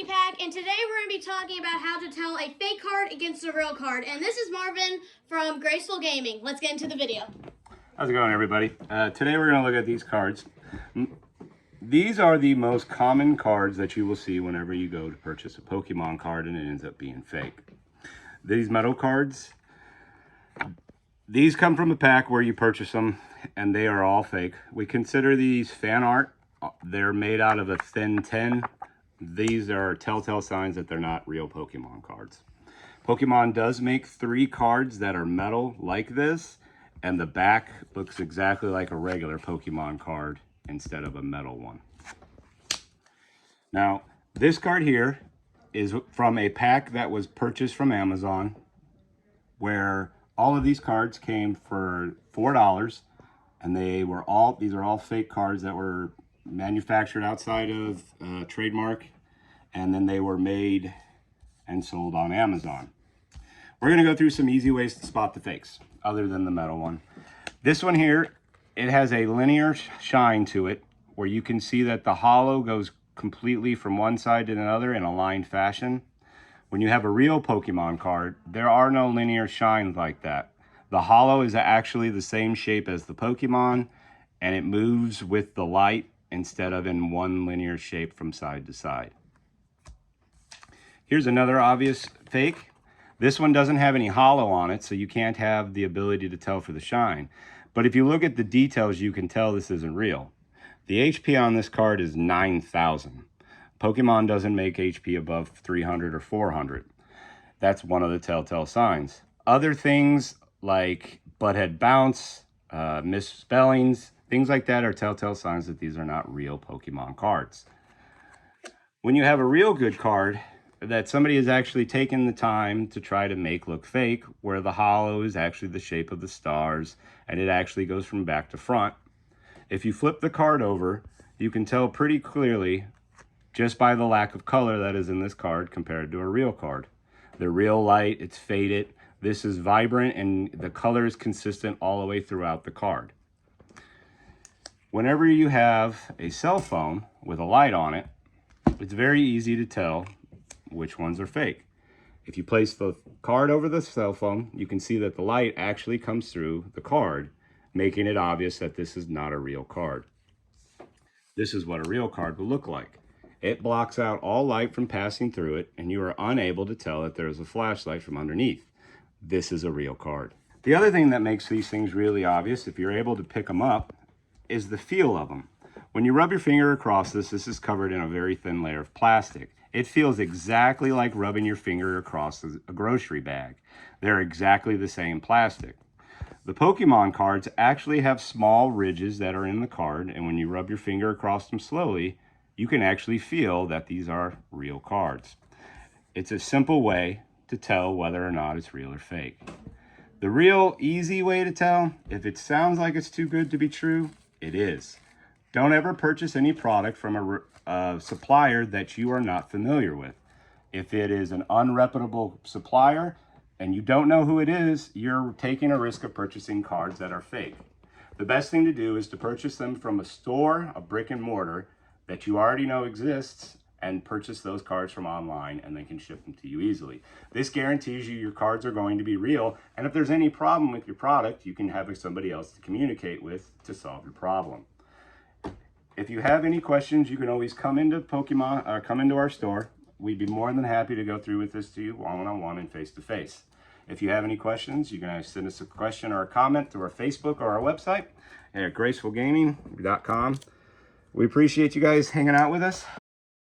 Lucky Pack, and today we're going to be talking about how to tell a fake card against a real card. And this is Marvin from Graceful Gaming. Let's get into the video. How's it going, everybody? Today we're going to look at these cards. These are the most common cards that you will see whenever you go to purchase a Pokemon card and it ends up being fake. These metal cards, these come from a pack where you purchase them and they are all fake. We consider these fan art. They're made out of a thin tin. These are telltale signs that they're not real Pokemon cards. Pokemon does make 3 cards that are metal like this, and the back looks exactly like a regular Pokemon card instead of a metal one. Now, this card here is from a pack that was purchased from Amazon, where all of these cards came for $4, and these are all fake cards that were manufactured outside of trademark, and then they were made and sold on Amazon. We're going to go through some easy ways to spot the fakes other than the metal one. This one here, it has a linear shine to it where you can see that the hollow goes completely from one side to another in a lined fashion. When you have a real Pokemon card, there are no linear shines like that. The hollow is actually the same shape as the Pokemon, and it moves with the light instead of in one linear shape from side to side. Here's another obvious fake. This one doesn't have any hollow on it, so you can't have the ability to tell for the shine. But if you look at the details, you can tell this isn't real. The HP on this card is 9,000. Pokemon doesn't make HP above 300 or 400. That's one of the telltale signs. Other things like butthead bounce, misspellings, things like that are telltale signs that these are not real Pokemon cards. When you have a real good card that somebody has actually taken the time to try to make look fake, where the hollow is actually the shape of the stars and it actually goes from back to front, if you flip the card over, you can tell pretty clearly just by the lack of color that is in this card compared to a real card. The real light, it's faded. This is vibrant and the color is consistent all the way throughout the card. Whenever you have a cell phone with a light on it, it's very easy to tell which ones are fake. If you place the card over the cell phone, you can see that the light actually comes through the card, making it obvious that this is not a real card. This is what a real card will look like. It blocks out all light from passing through it, and you are unable to tell that there is a flashlight from underneath. This is a real card. The other thing that makes these things really obvious, if you're able to pick them up, is the feel of them. When you rub your finger across this is covered in a very thin layer of plastic. It feels exactly like rubbing your finger across a grocery bag. They're exactly the same plastic. The Pokemon cards actually have small ridges that are in the card, and when you rub your finger across them slowly, you can actually feel that these are real cards. It's a simple way to tell whether or not it's real or fake. The real easy way to tell, if it sounds like it's too good to be true, it is. Don't ever purchase any product from a supplier that you are not familiar with. If it is an unreputable supplier and you don't know who it is, you're taking a risk of purchasing cards that are fake. The best thing to do is to purchase them from a store, a brick and mortar that you already know exists, and purchase those cards from online, and they can ship them to you easily. This guarantees you your cards are going to be real, and if there's any problem with your product, you can have somebody else to communicate with to solve your problem. If you have any questions, you can always come into our store. We'd be more than happy to go through with this to you one-on-one and face-to-face. If you have any questions, you can send us a question or a comment through our Facebook or our website at gracefulgaming.com. We appreciate you guys hanging out with us.